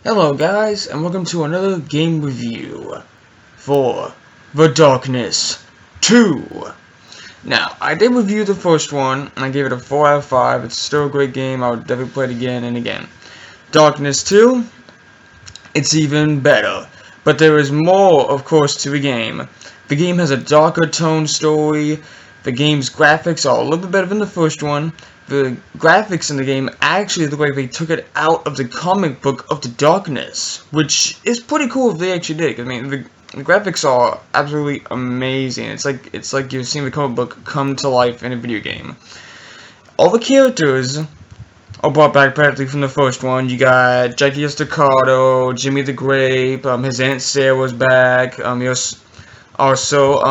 Hello guys, and welcome to another game review for The Darkness 2. Now, I did review the first one, and I gave it a 4 out of 5. It's still a great game. I would definitely play it again and again. Darkness 2, it's even better. But there is more, of course, to the game. The game has a darker tone story. The game's graphics are a little bit better than the first one. The graphics in the game actually look like they took it out of the comic book of the Darkness, which is pretty cool if they actually did. I mean, the graphics are absolutely amazing. It's like you've seen the comic book come to life in a video game. All the characters are brought back practically from the first one. You got Jackie Estacado, Jimmy the Grape, his Aunt Sarah's back. Also,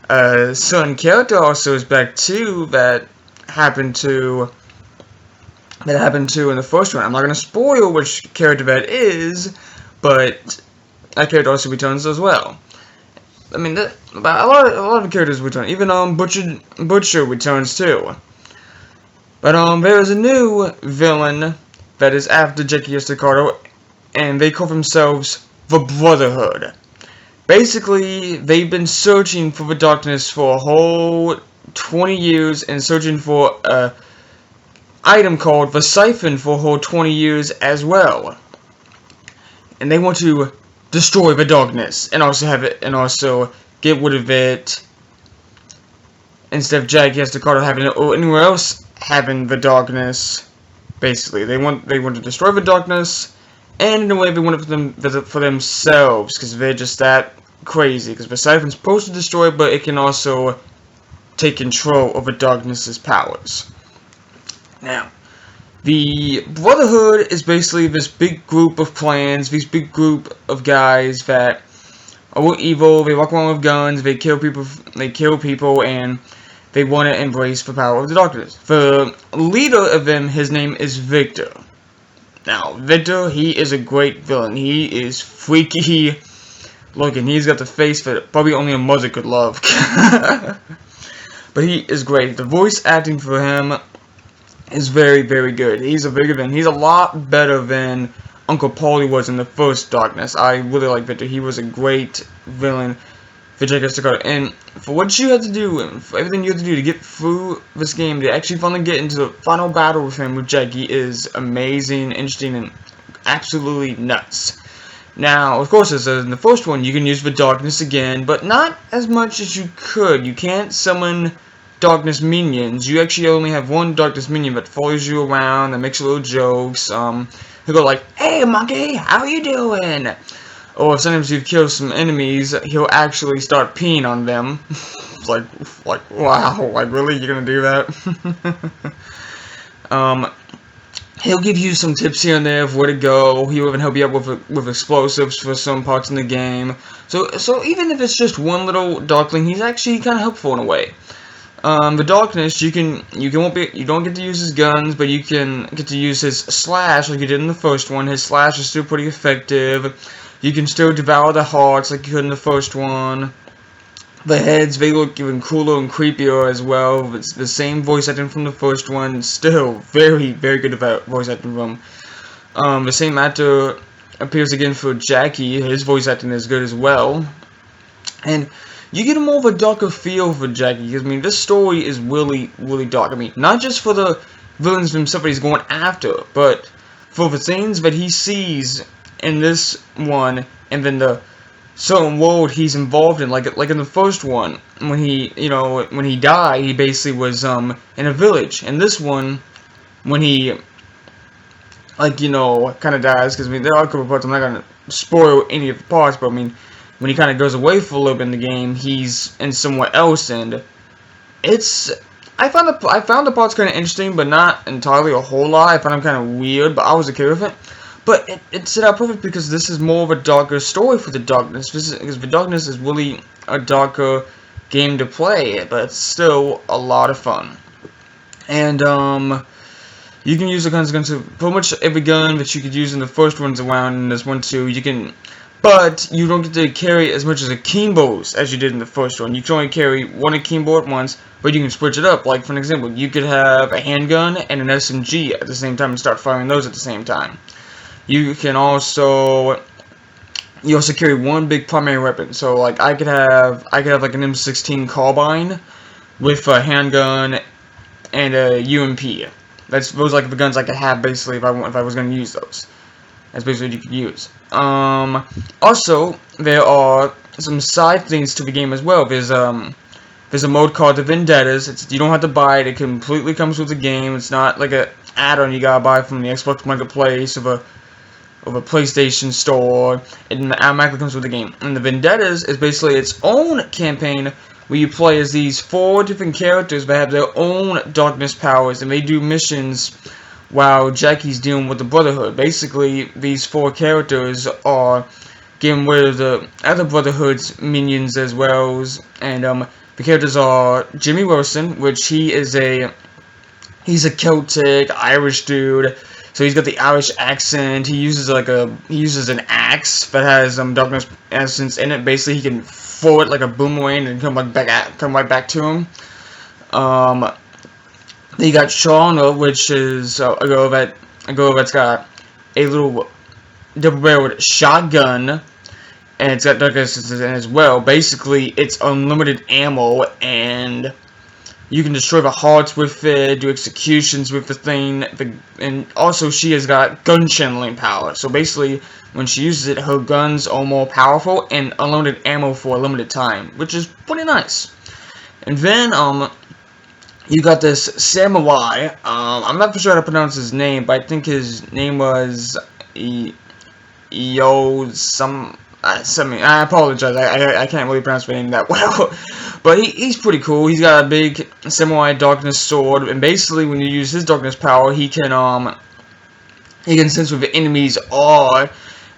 a certain character also is back too that happened to in the first one. I'm not gonna spoil which character that is, but that character also returns as well. I mean, a lot of the characters return. Even Butcher returns too. But there is a new villain that is after Jackie Estacado, and they call themselves the Brotherhood. Basically, they've been searching for the Darkness for a whole 20 years and searching for a item called the Siphon for a whole 20 years as well. And they want to destroy the Darkness and also get rid of it instead of Jackie Estacado having it or anywhere else having the Darkness. Basically, they want to destroy the Darkness, and in a way they want it for themselves, because they're just that crazy. Because the Siphon's supposed to destroy it, but it can also take control over Darkness's powers. Now, the Brotherhood is basically this big group of clans, this big group of guys that are evil. They walk around with guns, they kill people, and they want to embrace the power of the Darkness. The leader of them, his name is Victor. Now, Victor, he is a great villain. He is freaky looking. He's got the face that probably only a mother could love. But he is great. The voice acting for him is very, very good. He's a bigger villain. He's a lot better than Uncle Paulie was in the first Darkness. I really like Victor. He was a great villain for Jackie Estacado. And for what you have to do, and for everything you have to do to get through this game, to actually finally get into the final battle with him, with Jackie, is amazing, interesting, and absolutely nuts. Now, of course, as in the first one, you can use the Darkness again, but not as much as you could. You can't summon Darkness minions. You actually only have one Darkness minion that follows you around, that makes little jokes. He'll go like, "Hey, monkey, how you doing?" Or if sometimes you've killed some enemies, he'll actually start peeing on them. It's like, wow, like really, you're gonna do that? He'll give you some tips here and there of where to go. He'll even help you out with explosives for some parts in the game. So even if it's just one little Darkling, he's actually kind of helpful in a way. The Darkness, you don't get to use his guns, but you can get to use his slash like you did in the first one. His slash is still pretty effective. You can still devour the hearts like you could in the first one. The heads, they look even cooler and creepier as well. It's the same voice acting from the first one. Still very, very good voice acting from. The same actor appears again for Jackie. His voice acting is good as well. And you get more of a darker feel for Jackie. Because, I mean, this story is really, really dark. I mean, not just for the villains himself that he's going after, but for the things that he sees in this one, and then the certain world he's involved in, like in the first one, when he died, he basically was in a village. And this one, when he kind of dies, because I mean there are a couple parts, I'm not gonna spoil any of the parts, but I mean when he kind of goes away for a little bit in the game, he's in somewhere else, and I found the parts kind of interesting, but not entirely a whole lot. I found them kind of weird, but I was okay with it. But it set out perfect because this is more of a darker story for the Darkness. Because the Darkness is really a darker game to play, but it's still a lot of fun. And you can use the guns to pretty much every gun that you could use in the first one's around in this one too. But you don't get to carry as much as akimbos as you did in the first one. You can only carry one akimbo at once, but you can switch it up. Like, for an example, you could have a handgun and an SMG at the same time and start firing those at the same time. you also carry one big primary weapon. So like I could have like an M16 carbine with a handgun and a UMP. Those are like the guns I could have basically if I was going to use those. That's basically what you could use. Also, there are some side things to the game as well. There's a mode called the Vendettas. You don't have to buy it. It completely comes with the game. It's not like a add-on you gotta buy from the Xbox Marketplace of a PlayStation Store. It automatically comes with the game. And the Vendettas is basically its own campaign where you play as these 4 different characters that have their own darkness powers, and they do missions while Jackie's dealing with the Brotherhood. Basically, these 4 characters are getting rid of the other Brotherhood's minions as well, and the characters are Jimmy Wilson, which he's a Celtic Irish dude, so he's got the Irish accent. He uses an axe that has darkness essence in it. Basically, he can throw it like a boomerang and come right back to him. Then you got Shauna, which is a girl that's got a little double-barreled shotgun, and it's got darkness in it as well. Basically, it's unlimited ammo, and you can destroy the hearts with it, do executions with the thing, and also she has got gun channeling power. So basically, when she uses it, her guns are more powerful and unlimited ammo for a limited time, which is pretty nice. And then, you got this samurai. I'm not for sure how to pronounce his name, but I think his name was something. I apologize. I can't really pronounce my name that well. But he's pretty cool. He's got a big samurai darkness sword, and basically when you use his darkness power, he can sense where the enemies are,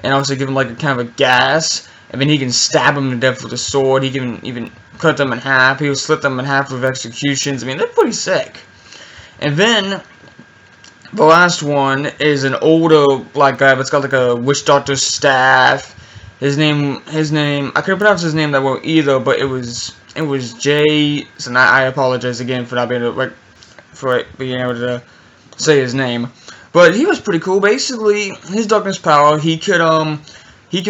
and also give them like a kind of a gas, and then he can stab them to death with a sword. He can even cut them in half. He'll slit them in half with executions. I mean, they're pretty sick. And then the last one is an older black guy that's got like a witch doctor staff. His name, I couldn't pronounce his name that well either, but it was Jay, and I apologize again for not being able to say his name. But he was pretty cool. Basically, his darkness power, he could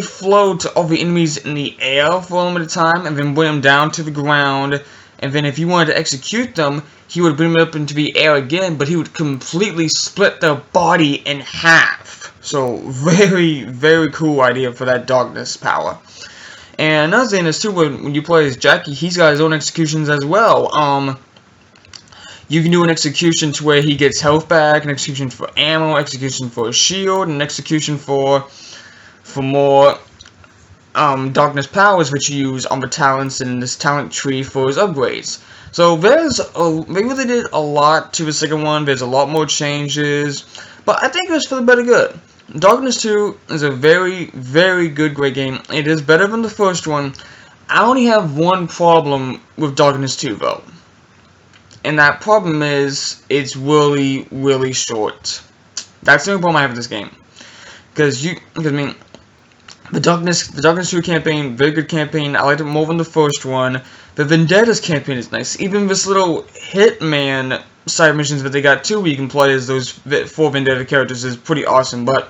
float all the enemies in the air for a limited time, and then bring them down to the ground, and then if you wanted to execute them, he would bring them up into the air again, but he would completely split their body in half. So, very, very cool idea for that darkness power. And another thing is, too, when you play as Jackie, he's got his own executions as well. You can do an execution to where he gets health back, an execution for ammo, execution for a shield, an execution for more darkness powers, which you use on the talents in this talent tree for his upgrades. So they really did a lot to the second one. There's a lot more changes, but I think it was for the better good. Darkness 2 is a very, very good, great game. It is better than the first one. I only have one problem with Darkness 2, though. And that problem is, it's really, really short. That's the only problem I have with this game. Because the Darkness 2 campaign, very good campaign. I liked it more than the first one. The Vendettas campaign is nice. Even this little Hitman side missions that they got too, where you can play as those 4 Vendetta characters, is pretty awesome. But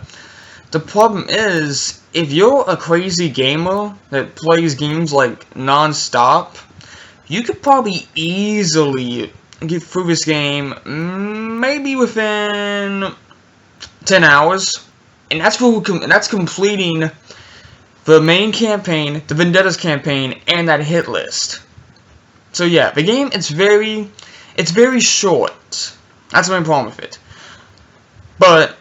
the problem is, if you're a crazy gamer that plays games like non-stop, you could probably easily get through this game maybe within 10 hours. And that's completing the main campaign, the Vendettas campaign, and that hit list. So yeah, the game, it's very short. That's the main problem with it. But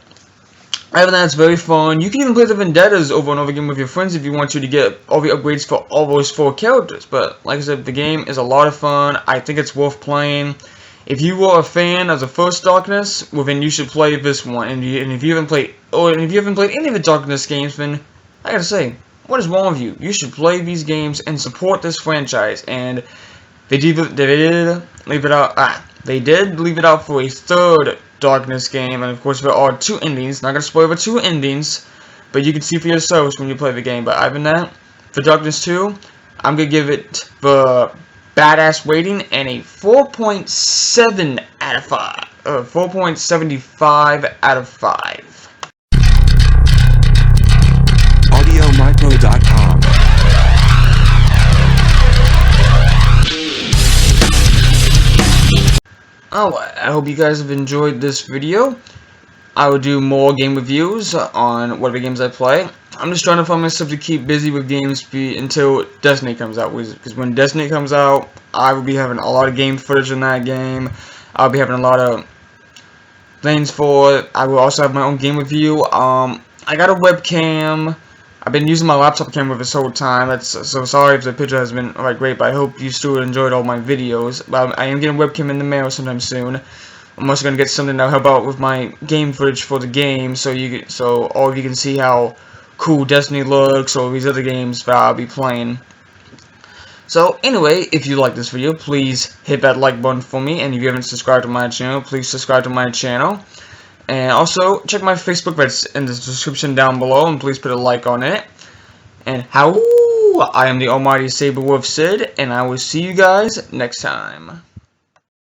other than that, it's very fun. You can even play the Vendettas over and over again with your friends if you want to get all the upgrades for all those 4 characters. But like I said, the game is a lot of fun. I think it's worth playing. If you were a fan of the first Darkness, well then you should play this one. And if you haven't played any of the Darkness games, then I gotta say, what is wrong with you? You should play these games and support this franchise. And they did leave it out for a 3rd Darkness game, and of course there are 2 endings. Not gonna spoil the 2 endings, but you can see for yourselves when you play the game. But other than that, for Darkness 2, I'm gonna give it the badass rating and a 4.7 out of 5, 4.75 out of 5. Oh, I hope you guys have enjoyed this video. I will do more game reviews on whatever games I play. I'm just trying to find myself to keep busy with games until Destiny comes out. Because when Destiny comes out, I will be having a lot of game footage in that game. I'll be having a lot of things for it. I will also have my own game review. I got a webcam. I've been using my laptop camera this whole time. So sorry if the picture has been great, but I hope you still enjoyed all my videos. But I am getting a webcam in the mail sometime soon. I'm also gonna get something that'll help out with my game footage for the game, so all of you can see how cool Destiny looks, or these other games that I'll be playing. So anyway, if you like this video, please hit that like button for me, and if you haven't subscribed to my channel, please subscribe to my channel. And also, check my Facebook that's in the description down below, and please put a like on it. And I am the almighty Saberwolf Sid, and I will see you guys next time.